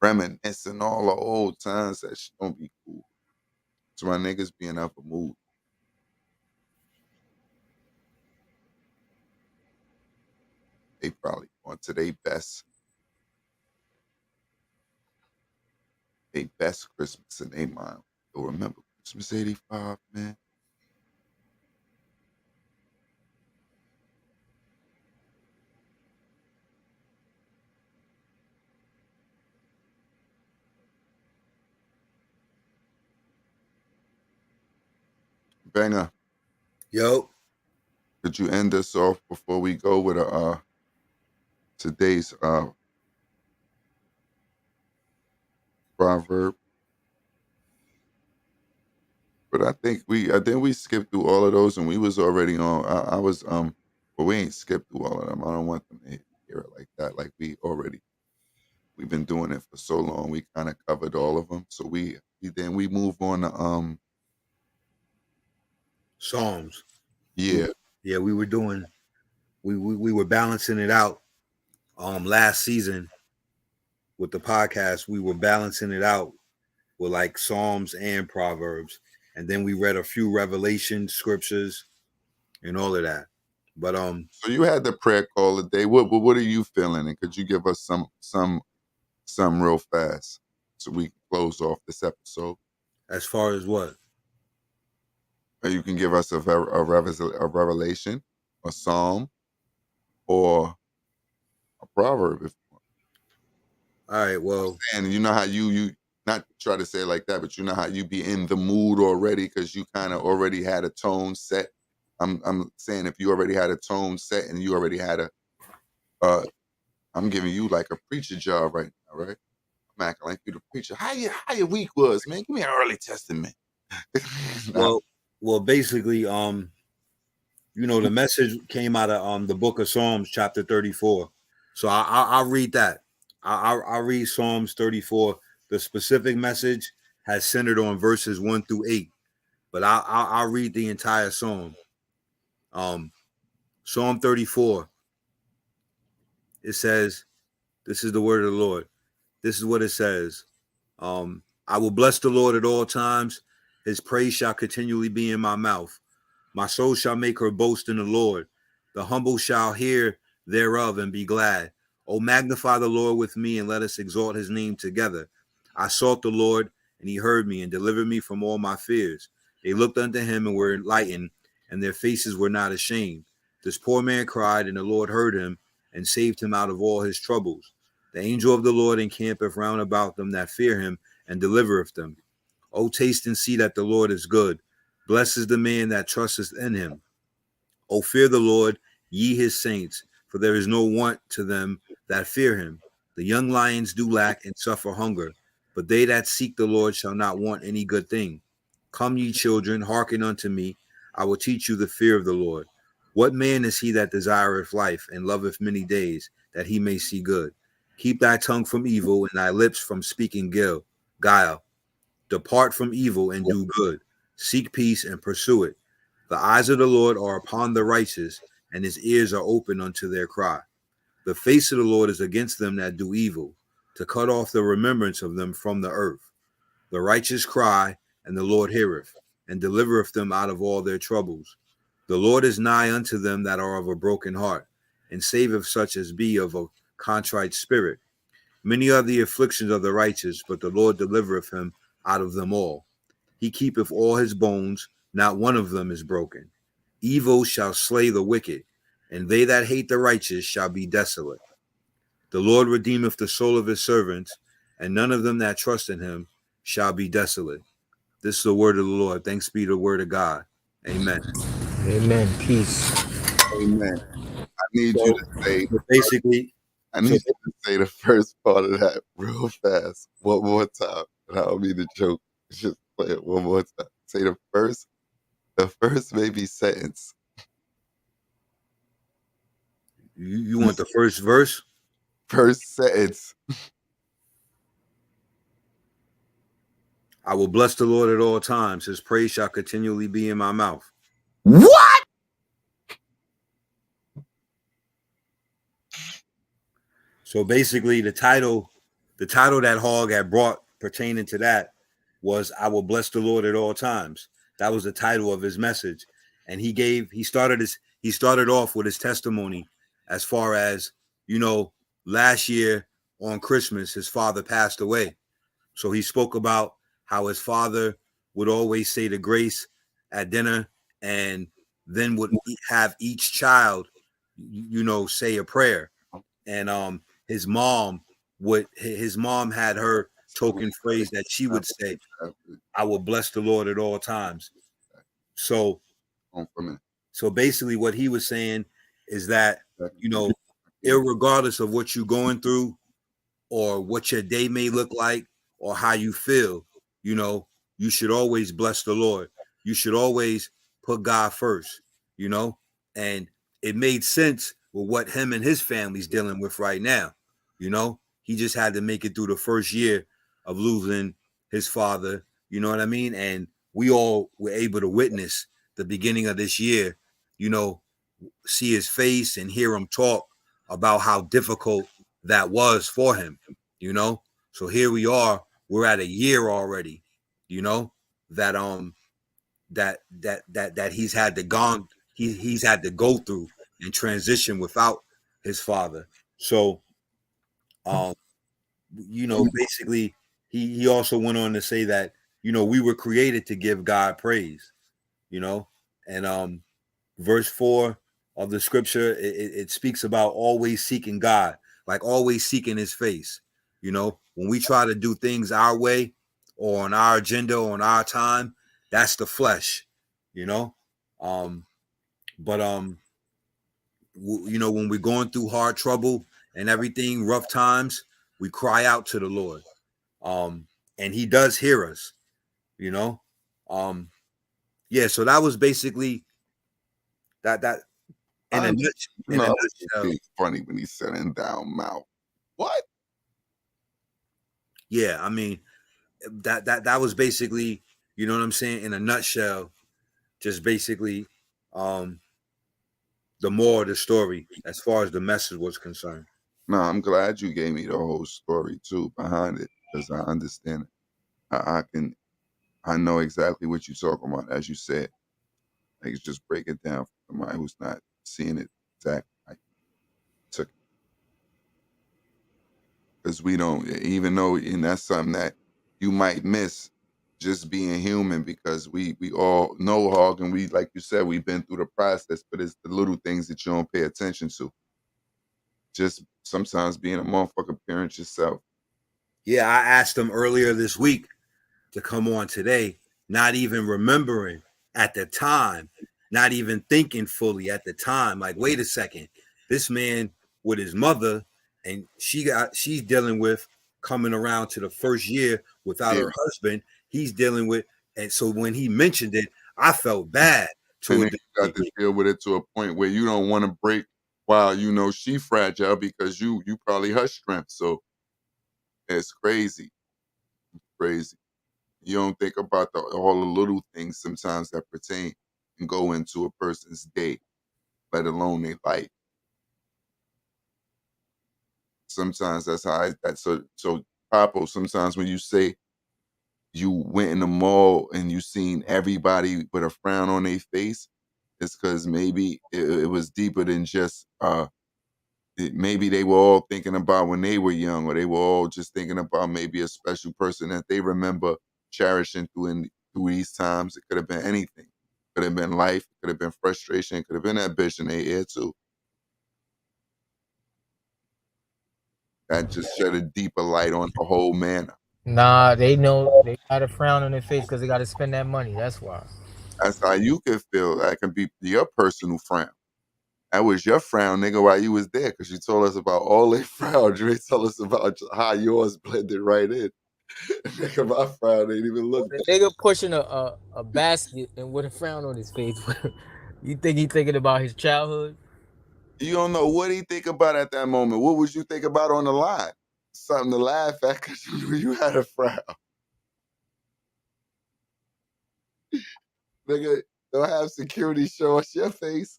reminiscing all the old times. That shit don't be cool. So my niggas being up a mood. They probably going to they best Christmas in their mind. You'll remember Christmas 85, man. Banger, Yo, could you end us off before we go with today's proverb. But I think we skipped through all of those, and we was already on. I was but we ain't skipped through all of them. I don't want them to hear it like that. Like we've been doing it for so long. We kind of covered all of them. So we move on to Psalms. yeah. Yeah, we were doing. We were balancing it out. Last season with the podcast, we were balancing it out with like Psalms and Proverbs, and then we read a few Revelation scriptures and all of that. But So you had the prayer call today. What are you feeling? And could you give us some real fast so we can close off this episode? as far as what? Or you can give us a revelation, a psalm, or a proverb. If All right. Well, and you know how you not try to say it like that, but you know how you be in the mood already because you kind of already had a tone set. I'm saying if you already had a tone set and you already had a I'm giving you like a preacher job right now, right? I'm acting like you the preacher. How your week was, man? Give me an early testament. Nah, well, basically, the message came out of the book of Psalms, chapter 34. So I'll read that. I'll read Psalms 34. The specific message has centered on verses 1 through 8, but I'll read the entire psalm. Psalm 34. It says, "This is the word of the Lord." This is what it says. I will bless the Lord at all times. His praise shall continually be in my mouth. My soul shall make her boast in the Lord. The humble shall hear thereof and be glad. O magnify the Lord with me, and let us exalt his name together. I sought the Lord, and he heard me and delivered me from all my fears. They looked unto him and were enlightened, and their faces were not ashamed. This poor man cried, and the Lord heard him and saved him out of all his troubles. The angel of the Lord encampeth round about them that fear him and delivereth them. O taste and see that the Lord is good. Blessed is the man that trusteth in him. O fear the Lord, ye his saints, for there is no want to them that fear him. The young lions do lack and suffer hunger, but they that seek the Lord shall not want any good thing. Come, ye children, hearken unto me. I will teach you the fear of the Lord. What man is he that desireth life and loveth many days, that he may see good? Keep thy tongue from evil and thy lips from speaking guile. Depart from evil and do good. Seek peace and pursue it. The eyes of the Lord are upon the righteous, and his ears are open unto their cry. The face of the Lord is against them that do evil, to cut off the remembrance of them from the earth. The righteous cry, and the Lord heareth, and delivereth them out of all their troubles. The Lord is nigh unto them that are of a broken heart, and saveth such as be of a contrite spirit. Many are the afflictions of the righteous, but the Lord delivereth him out of them all. He keepeth all his bones, not one of them is broken. Evil shall slay the wicked, and they that hate the righteous shall be desolate. The Lord redeemeth the soul of his servants, and none of them that trust in him shall be desolate. This is the word of the Lord. Thanks be to the word of God. Amen. Amen. Peace. amen. I need you So, to say so basically, I so need you to say the first part of that real fast one more time. And I don't mean to joke. Just play it one more time. Say the first maybe sentence. you want the first verse? First sentence. I will bless the Lord at all times. His praise shall continually be in my mouth. What? So basically, the title that Hog had brought pertaining to that was "I will bless the Lord at all times." That was the title of his message, and he started off with his testimony as far as last year on Christmas his father passed away. So he spoke about how his father would always say the grace at dinner, and then would have each child, say a prayer. And his mom had her token phrase that she would say, "I will bless the Lord at all times." So so basically what he was saying is that, irregardless of what you're going through or what your day may look like or how you feel, you know, you should always bless the Lord. You should always put God first, you know? And it made sense with what him and his family's dealing with right now. You know, he just had to make it through the first year of losing his father, you know what I mean? And we all were able to witness the beginning of this year, you know, see his face and hear him talk about how difficult that was for him, you know? So here we are, we're at a year already, you know, that that he's had to gone he's had to go through and transition without his father. So um you know, basically he also went on to say that, you know, we were created to give God praise, you know, and verse 4 of the scripture, it speaks about always seeking God, like always seeking his face. You know, when we try to do things our way or on our agenda or on our time, that's the flesh, you know. Um, but you know, when we're going through hard trouble and everything, rough times, we cry out to the Lord. Um, and he does hear us, you know. Um, yeah, so that was basically that in a I in a know it was just nutshell. being funny when he said "down mouth." What? Yeah, I mean that was basically, you know what I'm saying, in a nutshell, just basically um the moral of the story as far as the message was concerned. No, I'm glad you gave me the whole story too behind it because I understand it. I can I know exactly what you're talking about, as you said. Like, just break it down for somebody who's not seeing it exactly. Like, took because we don't even know, and that's something that you might miss, just being human, because we all know Hog, and we, like you said, we've been through the process, but it's the little things that you don't pay attention to. Just sometimes being a motherfucker parent yourself. Yeah, I asked him earlier this week to come on today, not even remembering at the time, not even thinking fully at the time. Like, wait a second, this man with his mother, and she's dealing with coming around to the first year without Yeah. her husband. He's dealing with, and so when he mentioned it, I felt bad to And a then you got degree. to deal with it to a point where you don't want to break while you know she fragile, because you probably her strength. So it's crazy, crazy. You don't think about all the little things sometimes that pertain and go into a person's day, let alone their life. Sometimes that's how that's so Papo, sometimes when you say you went in the mall and you seen everybody with a frown on their face, it's because maybe it was deeper than just maybe they were all thinking about when they were young, or they were all just thinking about maybe a special person that they remember cherishing through these times. It could have been anything. Could have been life. It could have been frustration. It could have been ambition. They here too. That just shed a deeper light on the whole manner. Nah, they know they got a frown on their face because they got to spend that money. That's why. That's how you could feel. That can be your personal frown. That was your frown, nigga, while you was there, because you told us about all their frowns. You ain't tell us about how yours blended right in. Nigga, my frown ain't even look The that. nigga pushing a basket and with a frown on his face. You think he thinking about his childhood? You don't know what he think about at that moment. What would you think about on the line? Something to laugh at because you knew you had a frown. Nigga, don't have security show us your face.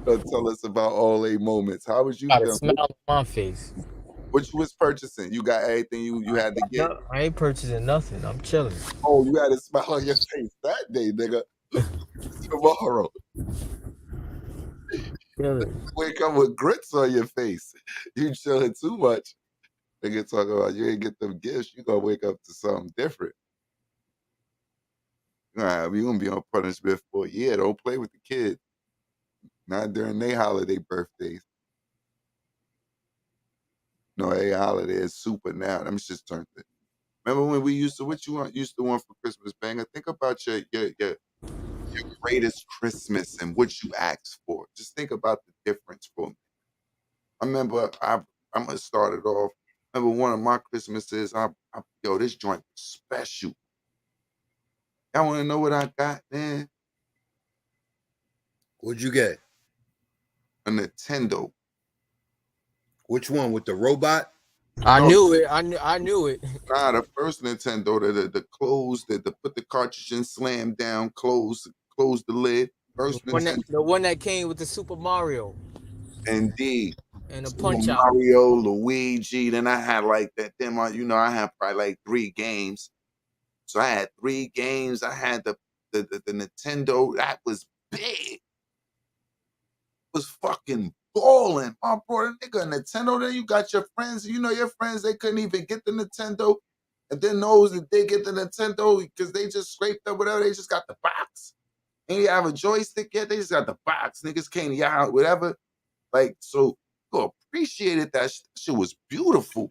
Don't tell us about all eight moments. How was you Got a feeling? smile on my face. What you was purchasing? You got everything you had to get. No, I ain't purchasing nothing. I'm chilling. Oh, you had a smile on your face that day, nigga. Tomorrow. Chilling. Wake up with grits on your face. You chilling too much. Nigga talking about you ain't get them gifts. You gonna wake up to something different. We gonna be on punishment for a year. Don't play with the kids. Not during their holiday birthdays. No, a holiday is super now. Them just turned it. Remember when we used to, what you want used to want for Christmas, banger? Think about your greatest Christmas and what you asked for. Just think about the difference for me. I remember I'm gonna start it off. remember one of my Christmases, yo, this joint was special. Y'all want to know what I got, man? What'd you get? A Nintendo. Which one with the robot? I No, knew it. I knew it. nah, the first Nintendo, the close, the put the cartridge in, slam down, close the lid. The First one that Nintendo, the one that came with the Super Mario indeed. and a Super Punch Out. Mario, Luigi. Then I had like that. Then I had probably like 3 games. So I had 3 games. I had the Nintendo. That was big. Was fucking balling. I brought a nigga a Nintendo. Then you got your friends. You know your friends, they couldn't even get the Nintendo. And then those that did get the Nintendo because they just scraped up whatever, they just got the box. And you have a joystick yet, they just got the box. Niggas came to your house, whatever. Like, so you appreciated that. That shit was beautiful.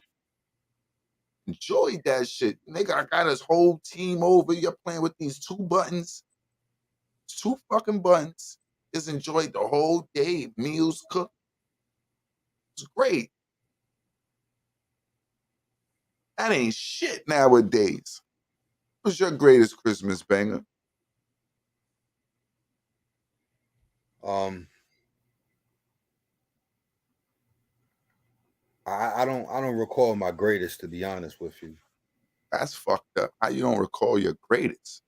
Enjoyed that shit. Nigga, I got his whole team over. You're playing with these 2 buttons. 2 fucking buttons. Just enjoyed the whole day. Meals cooked. It's great. That ain't shit nowadays. What's your greatest Christmas banger? Um, I don't recall my greatest, to be honest with you. That's fucked up. How you don't recall your greatest?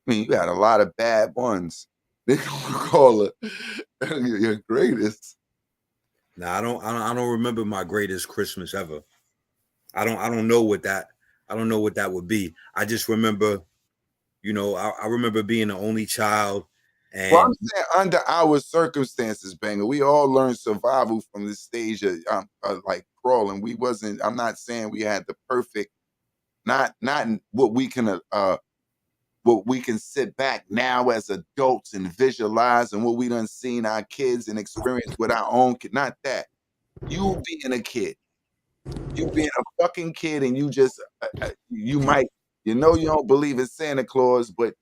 I mean, you had a lot of bad ones. They don't recall it. Your greatest. Now I don't remember my greatest Christmas ever. I don't know what that would be. I just remember, I remember being the only child, Well, I'm and saying under our circumstances, banger, we all learned survival from this stage of like crawling. We wasn't. I'm not saying we had the perfect. Not what we can what we can sit back now as adults and visualize and what we done seen our kids and experience with our own kid. Not that. You being a kid. You being a fucking kid and you just you might you don't believe in Santa Claus, but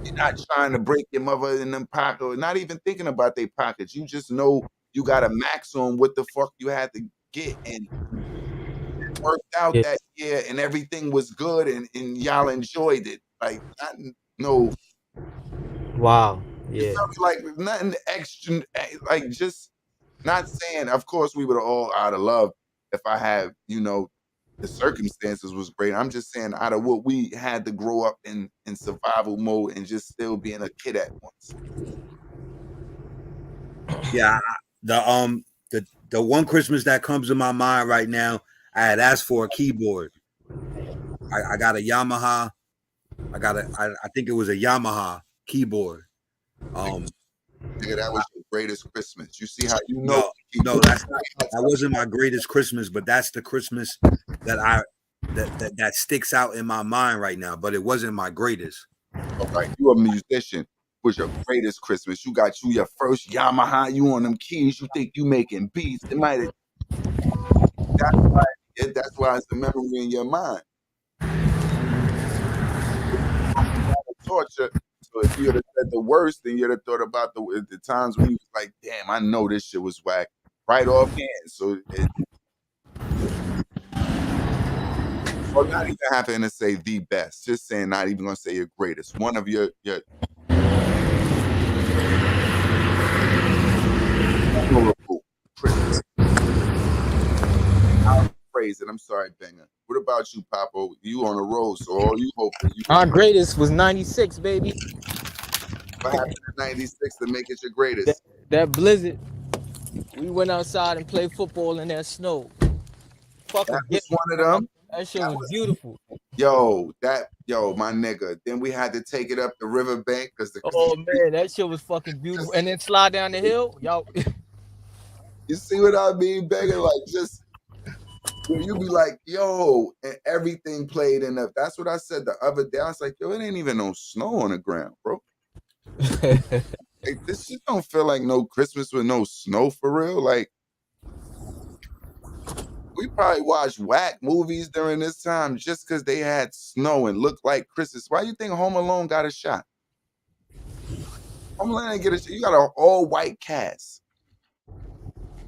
you're not trying to break your mother in them pockets, or not even thinking about their pockets. You just know you got a max on what the fuck you had to get, and worked out Yeah. that year and everything was good and y'all enjoyed it. Like no, Wow. you Yeah. feel me? Like nothing extra, like just not saying, of course we would all out of love if I had, the circumstances was great. I'm just saying out of what we had to grow up in survival mode and just still being a kid at once. yeah, the one Christmas that comes to my mind right now, I had asked for a keyboard. I got a Yamaha. I think it was a Yamaha keyboard. Um, Nigga, that was your greatest Christmas. You see how no, no, keyboard. that's not. That wasn't my greatest Christmas, but that's the Christmas that that sticks out in my mind right now. But it wasn't my greatest. All right, you a musician. Was your greatest Christmas? You got your first Yamaha. You on them keys. You think you making beats? It might have. That's why. That's why it's a memory in your mind. Torture. So if you would have said the worst, then you'd have thought about the times when you was like, "Damn, I know this shit was whack," right offhand. So, or not even having to say the best, just saying not even gonna say your greatest. One of your memorable Christmas. I'll phrase it. I'm sorry, Banger. What about you, Papo? You on the road, so all you hoping you Our greatest was '96, baby. what happened in '96 to make it your That, greatest? that blizzard. We went outside and played football in that snow. That Fucking was get one of them. that shit That was was beautiful. my nigga. Then we had to take it up the riverbank because the Oh man, that shit was fucking beautiful. And then slide down the hill, y'all. you see what I mean, Banger? Like just you be like, yo, and everything played in the. That's what I said the other day. I was like, yo, it ain't even no snow on the ground, bro. Like, this shit don't feel like no Christmas with no snow for real. Like we probably watched whack movies during this time just because they had snow and looked like Christmas. Why you think Home Alone got a shot? Home Alone didn't get a shot. You got an all white cast.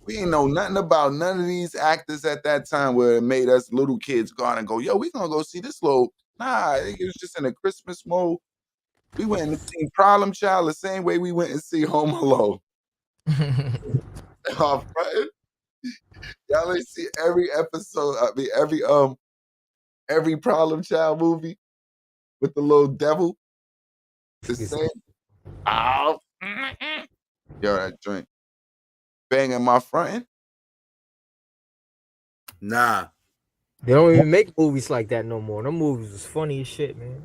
We ain't know nothing about none of these actors at that time where it made us little kids go out and go, yo, we gonna go see this little. Nah, it was just in a Christmas mode. We went and seen Problem Child the same way we went and see Home Alone. Y'all ain't see every episode. I mean, every Problem Child movie with the little devil. The same. Oh, yo, that joint banging my frontin'. Nah. They don't even make movies like that no more. Them movies was funny as shit, man.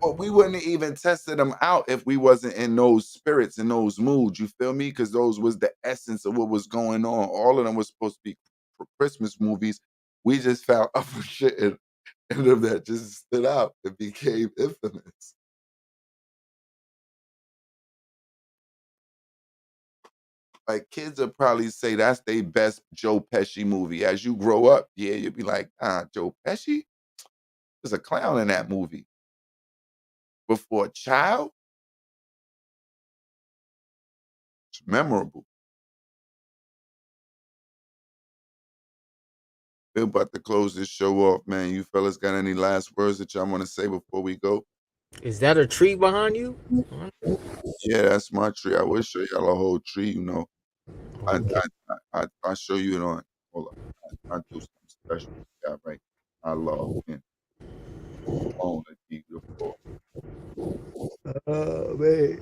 But we wouldn't even tested them out if we wasn't in those spirits and those moods. You feel me? Because those was the essence of what was going on. All of them was supposed to be for Christmas movies. We just found other shit in them that just stood out and became infamous. Like kids will probably say that's their best Joe Pesci movie. As you grow up, yeah, you'll be like, Joe Pesci was a clown in that movie. But for a child, it's memorable. We're about to close this show off, man. You fellas got any last words that y'all want to say before we go? Is that a tree behind you? Yeah, that's my tree. I will show y'all a whole tree, you know. Okay. I show you it on. Hold on. I do something special. Yeah, right. I log in. On the deed before. Oh man.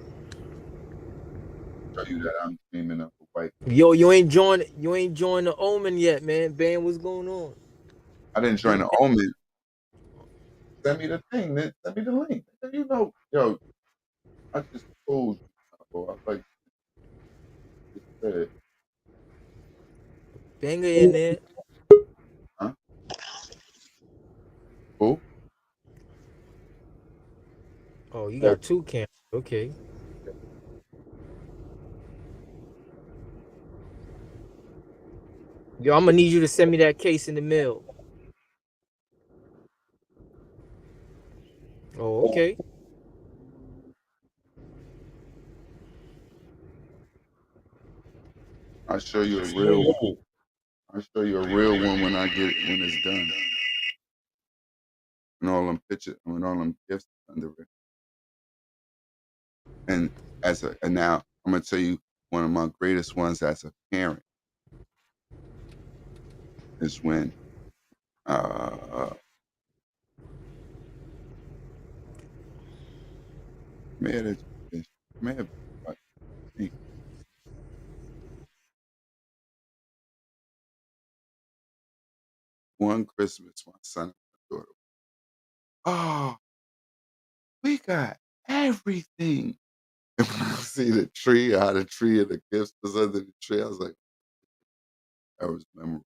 Show you that I'm dreaming of a white. Yo, you ain't joined the Omen yet, man. Bam, what's going on? I didn't join the Omen. Send me the thing, man. Send me the link. You know, yo, I just told you, bro. I like you said, Banger in there. huh? Who? Oh, you Oh, got two cameras. Okay. Yo, I'm gonna need you to send me that case in the mail. Oh, okay. I'll show you a real one. I'll show you a real one when I get it when it's done. And all them pictures and all them gifts under it. And and now I'm gonna tell you one of my greatest ones as a parent is when man, man, I think one Christmas my son and my daughter, oh, we got everything. And when I see the tree, how the tree and the gifts was under the tree, I was like, that was memorable.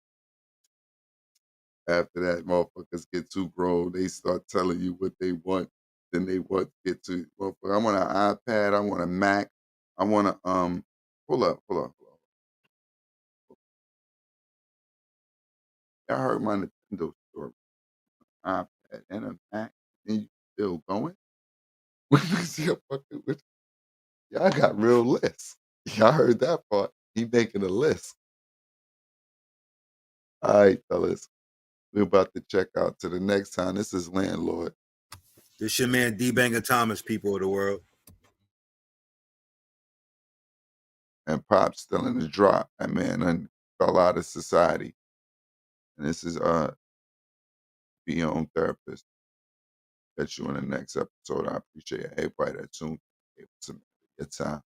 After that, motherfuckers get too grown. They start telling you what they want. Then they want to get to, motherfucker, I want an iPad. I want a Mac. I want to, hold up. I heard my Nintendo story. iPad and a Mac. And you still going? Let me see a fucking with y'all got real lists. Y'all heard that part. He making a list. All right, fellas. We're about to check out to the next time. This is Landlord. This your man D Banger Thomas, people of the world. And Pop's still in the drop. That man done fell out of society. And this is Be Your Own Therapist. Catch you in the next episode. I appreciate everybody that tuned in. It was a good time.